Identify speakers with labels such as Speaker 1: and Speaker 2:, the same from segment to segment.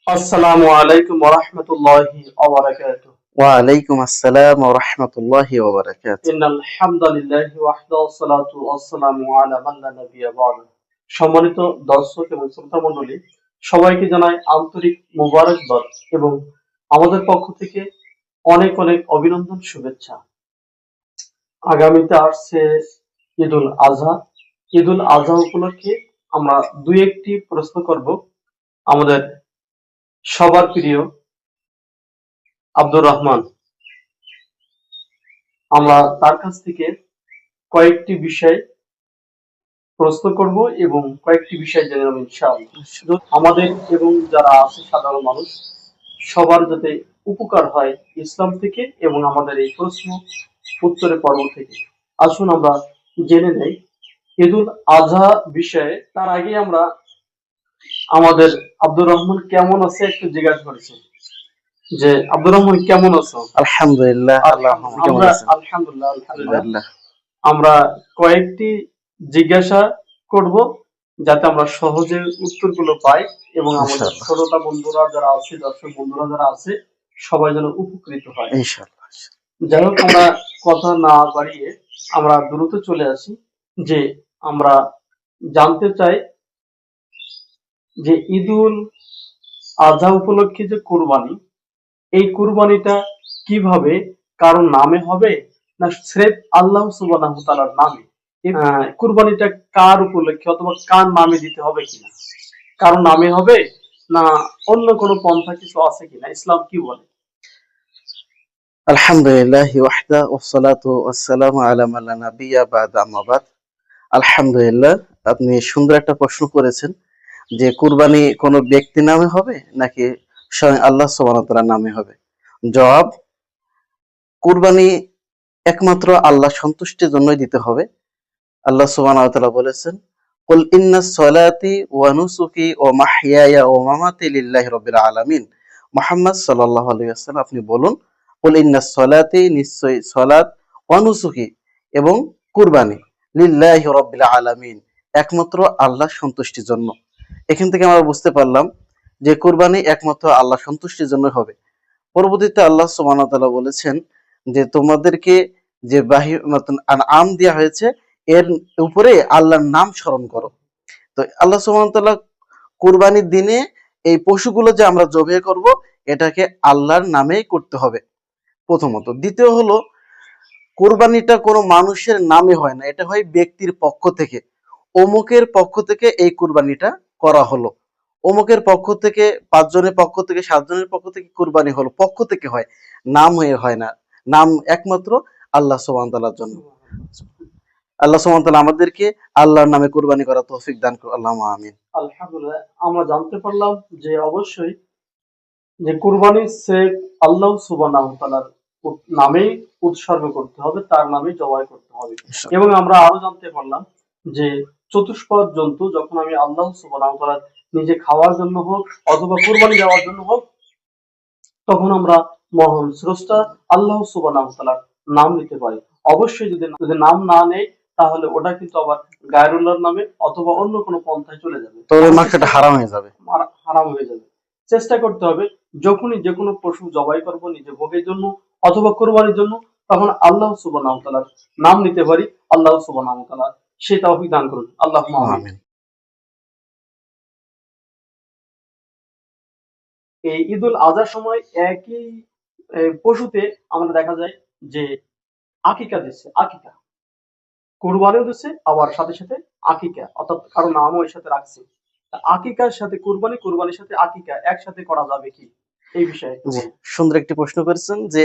Speaker 1: আসসালামু আলাইকুম ওয়া রাহমাতুল্লাহি ওয়া বারাকাতুহু।
Speaker 2: ওয়ালাইকুম আসসালাম ওয়া রাহমাতুল্লাহি ওয়া বারাকাতুহু।
Speaker 1: ইন্নাল হামদালিল্লাহি ওয়াহদাহু ওয়াসসালাতু ওয়াসসালামু আলা মান লা নাবিয়্যা বা'দা। সম্মানিত দর্শক এবং শ্রোতা মণ্ডলী, সবাইকে জানাই আন্তরিক মোবারকবাদ এবং আমাদের পক্ষ থেকে অনেক অনেক অভিনন্দন শুভেচ্ছা। আগামীতে আসছে ঈদুল আজহা। ঈদুল আজহা উপলক্ষে আমরা দুই একটি প্রশ্ন করব আমাদের সবার প্রিয় আব্দুর রহমান। আমরা তার কাছ থেকে কয়েকটি বিষয় প্রশ্ন করব এবং কয়েকটি বিষয় জেনে নেব ইনশাআল্লাহ। আমাদের এবং যারা আছে সাধারণ মানুষ সবার যাতে উপকার হয় ইসলাম থেকে এবং আমাদের এই প্রশ্ন উত্তরের পর্ব থেকে। আসুন আমরা জেনে নেই ঈদুল আজহা বিষয়ে। তার আগে আমরা আমাদের আব্দুর রহমান কেমন আছে একটু জিজ্ঞাসা করেছি যে আব্দুর রহমান কেমন আছো?
Speaker 2: আলহামদুলিল্লাহ, আল্লাহ কেমন
Speaker 1: আমরা
Speaker 2: আছেন?
Speaker 1: আলহামদুলিল্লাহ আলহামদুলিল্লাহ
Speaker 2: আলহামদুলিল্লাহ।
Speaker 1: আমরা কয়েকটি জিজ্ঞাসা করব যাতে আমরা সহজে উত্তরগুলো পাই এবং আমাদের
Speaker 2: ইনশাআল্লাহ,
Speaker 1: শ্রোতা বন্ধুরা যারা আছে, দর্শক বন্ধুরা যারা আছে, সবাই যেন উপকৃত হয়।
Speaker 2: ইনশাআল্লাহ।
Speaker 1: যাই হোক, আমরা কথা না বাড়িয়ে আমরা দ্রুত চলে আসি যে আমরা জানতে চাই যে ঈদুল আজহা উপলক্ষে যে কুরবানি, এই কুরবানিটা কিভাবে, কারোর নামে হবে না স্রেফ আল্লাহ সুবহানাহু ওয়া তাআলার নামে? কুরবানিটা কার উপলক্ষে অথবা কার নামে দিতে হবে কিনা, কারো নামে হবে না অন্য কোনো পন্থা কিছু আছে কিনা, ইসলাম কি বলে?
Speaker 2: আলহামদুলিল্লাহ ওয়াহদা ওয়াসসালাতু ওয়াসসালামু আলা মান লা নাবিয়্যা বা'দা, আম্মা বাদ। আলহামদুলিল্লাহ, আপনি সুন্দর একটা প্রশ্ন করেছেন যে কুরবানি কোনো ব্যক্তি নামে হবে নাকি স্বয়ং আল্লাহ সুবহানাহু ওয়া তাআলার নামে হবে। জবাব: কুরবানি একমাত্র আল্লাহ সন্তুষ্টির জন্যই দিতে হবে। আল্লাহ সুবহানাহু ওয়া তাআলা বলেছেন, কুল ইন্নাস সলাতি ওয়া নুসুকি ওয়া মাহইয়ায়া ওয়া মামাতি লিল্লাহি রাব্বিল আলামিন। মুহাম্মদ সাল্লাল্লাহু আলাইহি ওয়াসাল্লাম, আপনি বলুন, কুল ইন্নাস সলাতি, নিশ্চয়ই সালাত, ওয়া নুসুকি এবং কুরবানি, লিল্লাহি রাব্বিল আলামিন, একমাত্র আল্লাহর সন্তুষ্টির জন্য। এখান থেকে আমরা বুঝতে পারলাম যে কুরবানি একমাত্র আল্লাহ সন্তুষ্টির জন্য হবে। পরবর্তীতে আল্লাহ সুবহানাহু ওয়া তাআলা বলেছেন যে তোমাদেরকে যে আম দেওয়া হয়েছে এর উপরে আল্লাহর নাম স্মরণ করো। তো আল্লাহ সুবহানাহু ওয়া তাআলা কুরবানির দিনে এই পশুগুলো যে আমরা জবাই করব এটাকে আল্লাহর নামেই করতে হবে প্রথমত। দ্বিতীয় হলো, কুরবানিটা কোনো মানুষের নামে হয় না, এটা হয় ব্যক্তির পক্ষ থেকে। অমুকের পক্ষ থেকে এই কুরবানিটা করা হলো, অমুকের পক্ষ থেকে, ৫ জনের পক্ষ থেকে, ৭ জনের পক্ষ থেকে কুরবানি হলো, পক্ষ থেকে হয়, নাম হয়ে হয় না। নাম একমাত্র আল্লাহ সুবহানাহু ওয়া তাআলার জন্য। আল্লাহ সুবহানাহু ওয়া তাআলা আমাদেরকে আল্লাহর নামে কুরবানি করার তৌফিক দান করুন। আল্লাহুম্মা আমিন।
Speaker 1: আলহামদুলিল্লাহ, আমরা জানতে পারলাম যে অবশ্যই যে কুরবানি স্রেফ আল্লাহ সুবহানাহু ওয়া তাআলার নামেই উৎসর্গ করতে হবে, তার নামেই জবাই করতে হবে। এবং আমরা আরো জানতে পারলাম যে চতুষ্পদ জন্তু যখন আমি আল্লাহ সুবহানাহু ওয়া তাআলা নিজে খাওয়ার জন্য হোক অথবা কুরবানি দেওয়ার জন্য হোক, তখন আমরা মহান স্রষ্টা আল্লাহ সুবহানাহু ওয়া তাআলার নাম নিতে পারি। অবশ্যই যদি নাম না নেই তাহলে ওটা কিন্তু আবার গায়রুল্লাহর নামে অথবা অন্য কোনো পন্থায় চলে যাবে।
Speaker 2: তবে মাংসটা হারাম হয়ে যাবে।
Speaker 1: হারাম হয়ে যাবে। চেষ্টা করতে হবে যখনই যে কোনো পশু জবাই করব নিজে ভোগের জন্য অথবা কোরবানির জন্য, তখন আল্লাহ সুবহানাহু ওয়া তাআলার নাম নিতে পারি। আল্লাহ সুবহানাহু ওয়া তাআলা সেই তৌফিক দান করুন। আল্লাহুম্মা আমিন।
Speaker 2: আমিন।
Speaker 1: এই ঈদুল আজহার সময় একই পশুতে আমরা দেখা যায় যে আকিকা দিচ্ছে, আকিকা কুরবানিও দিচ্ছে, আবার সাথে সাথে আকিকা অর্থাৎ কারো নামও এর সাথে রাখছে। আকিকার সাথে কুরবানি, কুরবানির সাথে আকিকা একসাথে করা যাবে কি, এই বিষয়ে একটু
Speaker 2: জি,
Speaker 1: বলুন।
Speaker 2: সুন্দর একটি প্রশ্ন করেছেন যে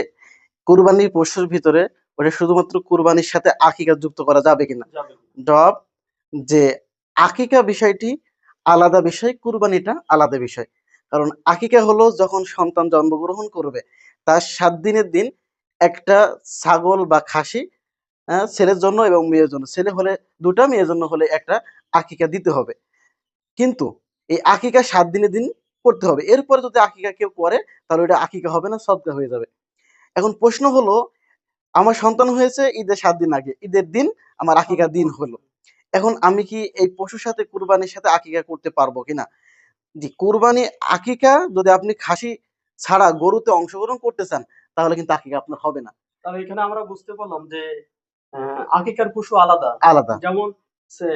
Speaker 2: কুরবানির পশুর ভিতরে ওটা শুধুমাত্র কুরবানির সাথে আকিকা যুক্ত করা যাবে কিনা।
Speaker 1: যাবে কি?
Speaker 2: জবাব: যে আকিকা বিষয়টি আলাদা বিষয়, কুরবানিটা আলাদা বিষয়। কারণ আকিকা হলো যখন সন্তান জন্মগ্রহণ করবে তার ৭ দিনের দিন একটা ছাগল বা খাসি, ছেলের জন্য এবং মেয়ের জন্য, ছেলে হলে ২ টা, মেয়ের জন্য হলে ১ টা আকিকা দিতে হবে। কিন্তু এই আকিকা ৭ দিনের দিন করতে হবে। এরপরে যদি আকিকা কেউ করে তাহলে ওটা আকিকা হবে না, সদকা হয়ে যাবে। এখন প্রশ্ন হলো, আমার সন্তান হয়েছে ঈদের ৭ দিন আগে, ঈদের দিন আমার আকিকার দিন হলো। এখন আমি কি এই পশুর সাথে কুরবানির সাথে আকিকা করতে পারবো কিনা? জি, কুরবানি আকিকা যদি আপনি খাসি ছাড়া গরুতে অংশগ্রহণ করতে চান তাহলে কিন্তু আকিকা আপনার হবে না।
Speaker 1: তাহলে এখানে আমরা বুঝতে পারলাম যে আকিকার পশু আলাদা।
Speaker 2: আলাদা।
Speaker 1: যেমন সে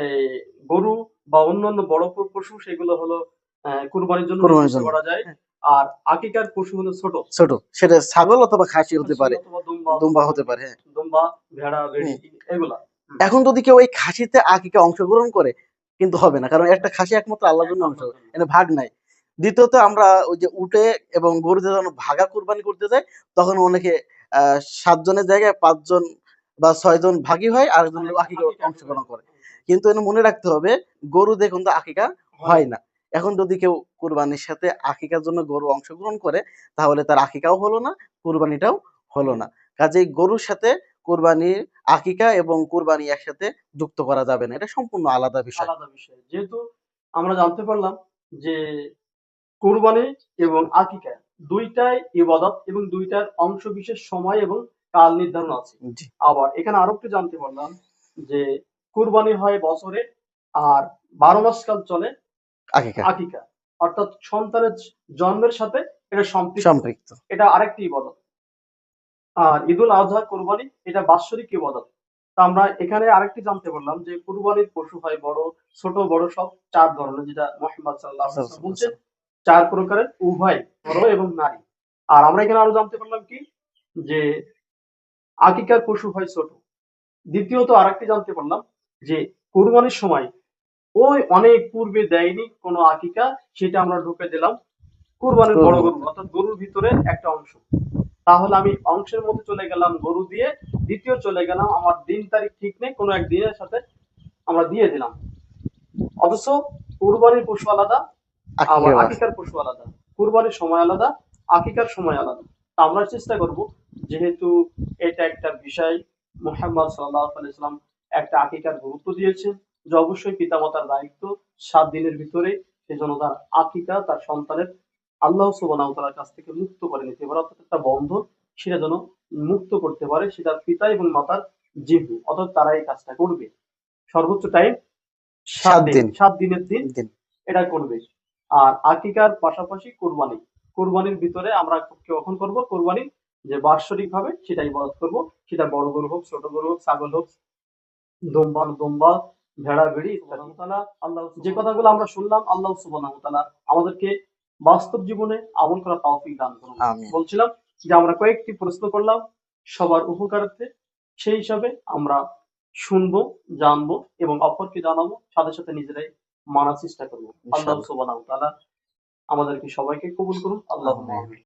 Speaker 1: গরু বা অন্যান্য বড় পশু সেগুলো হলো কুরবানির জন্য
Speaker 2: কুরবানির
Speaker 1: নির্দিষ্ট
Speaker 2: জন্য।
Speaker 1: করা যায়।
Speaker 2: হ্যাঁ,
Speaker 1: আর আকিকার পশু হলো ছোট।
Speaker 2: ছোট। সেটা ছাগল অথবা খাসি হতে
Speaker 1: খাসি
Speaker 2: পারে,
Speaker 1: অথবা দুম্বা অথবা
Speaker 2: দুম্বা হতে
Speaker 1: মুরগি।
Speaker 2: পারে। হ্যাঁ।
Speaker 1: দুম্বা, ভেড়া, ভেড়ি
Speaker 2: হুম।
Speaker 1: এগুলা। হুম।
Speaker 2: এখন যদি কেউ এই খাসিতে আকিকা অংশগ্রহণ করে কিন্তু হবে না। কারণ একটা খাসি একমাত্র আল্লাহর জন্য অংশ।
Speaker 1: আল্লাহর জন্য।
Speaker 2: এখানে ভাগ নাই। দ্বিতীয়ত আমরা ওই যে উটে এবং গরুতে যখন ভাগা কুরবানি করতে যাই তখন অনেকে ৭ জনের জায়গায় ৫ জন বা ৬ জন ভাগী হয়, আরেকজন
Speaker 1: মানে
Speaker 2: লোক আকিকা
Speaker 1: আকিকা করে।
Speaker 2: অংশগ্রহণ করে। কিন্তু এখানে মনে রাখতে হবে গরুতে কিন্তু আকিকা হয় না। এখন যদি কেউ কুরবানির সাথে আকিকার জন্য গরু অংশগ্রহণ করে তাহলে তার আকিকাও হলো না, কুরবানিটাও হলো না। কাজেই গরুর সাথে কুরবানির আকিকা এবং কুরবানি একসাথে যুক্ত করা যাবে না। এটা সম্পূর্ণ আলাদা বিষয়।
Speaker 1: আলাদা বিষয়। যেহেতু আমরা জানতে পারলাম যে কুরবানি এবং আকিকা ২ টাই ইবাদত এবং ২ টার অংশবিশেষ সময় এবং কাল নির্ধারণ আছে।
Speaker 2: জি,
Speaker 1: আবার এখানে আরো একটু জানতে পারলাম যে কুরবানি হয় বছরে আর ১২ মাস কাল চলে
Speaker 2: আকিকা
Speaker 1: আকিকা। অর্থাৎ সন্তানের জন্মের সাথে এটা সম্পৃক্ত।
Speaker 2: সম্পৃক্ত।
Speaker 1: এটা আরেকটি ইবাদত। আর ঈদুল আযহা কুরবানি এটা বাৎসরিক ইবাদত। তো আমরা এখানে আরেকটি জানতে পারলাম যে কুরবানির পশু হয় বড়, ছোট, বড় সব ৪ ধরনের যেটা মুহাম্মদ সাল্লাল্লাহু আলাইহি ওয়াসাল্লাম বলছেন ৪ প্রকারের উভয় নর এবং নারী। আর আমরা এখানে আরো জানতে পারলাম কি যে আকিকার পশু হয় ছোট। দ্বিতীয়ত আরেকটি জানতে পারলাম যে কুরবানির সময় ওই অনেক পূর্বে দেয়নি কোনো আকিকা সেটা আমরা ঢুকে দিলাম কুরবানির বড়
Speaker 2: কুরবানির
Speaker 1: গরু
Speaker 2: মধ্যে।
Speaker 1: অর্থাৎ গরুর ভিতরে একটা অংশ। তাহলে আমি অংশের মধ্যে চলে গেলাম গরু দিয়ে, দ্বিতীয় চলে গেলাম আমার দিন তারিখ ঠিক নেই কোনো এক দিনের সাথে আমরা দিয়ে দিলাম। অথচ কুরবানির পশু আলাদা, আবার
Speaker 2: আকিকা
Speaker 1: আকিকার পশু আলাদা। কুরবানির সময় আলাদা, আকিকার সময় আলাদা। তা আমরা চেষ্টা করব যেহেতু এটা একটা বিষয় মুহাম্মদ সাল্লাল্লাহু আলাইহি ওয়াসাল্লাম একটা আকিকার গুরুত্ব দিয়েছেন যে অবশ্যই পিতামাতার দায়িত্ব ৭ দিনের ভিতরে সেজন্য তার আকিকা তার সন্তানের আল্লাহ সুবহানাহু ওয়া তাআলার কাছ থেকে মুক্ত করে নিতে পারে অর্থাৎ একটা বন্ধন সেটা যেন মুক্ত করতে পারে সেটা পিতা এবং মাতার জিহ্বা অর্থাৎ তারা এই কাজটা করবে। সর্বোচ্চ টাইম ৭
Speaker 2: ৭
Speaker 1: দিন।
Speaker 2: দিন।
Speaker 1: ৭ দিনের দিন
Speaker 2: দিন।
Speaker 1: এটা করবে। আর আকিকার পাশাপাশি কুরবানি। কুরবানির ভিতরে আমরা কখন করব? কুরবানি যে বাৎসরিকভাবে সেটা ইবাদত করব। সেটা বড় গরু হোক, ছোট গরু হোক, ছাগল হোক, দুম্বা, ভেড়া, ভেড়ি ইত্যাদি। আল্লাহ যে কথাগুলো আমরা শুনলাম আল্লাহ সুবহানাহু ওয়া তাআলা আমাদেরকে বাস্তব জীবনে আমল করার তৌফিক দান করুন।
Speaker 2: আমিন।
Speaker 1: বলছিলাম যে আমরা কয়েকটি প্রশ্ন করলাম সবার উপকারার্থে। সেই হিসাবে আমরা শুনবো, জানবো এবং অপরকে জানাবো। সাথে, সাথে নিজেরাই মানার চেষ্টা করব। আল্লাহ
Speaker 2: ইনশাআল্লাহ।
Speaker 1: সুবহানাহু ওয়া তাআলা আমাদেরকে সবাইকে কবুল করুন। আল্লাহুম্মা
Speaker 2: আমিন।
Speaker 1: আমিন।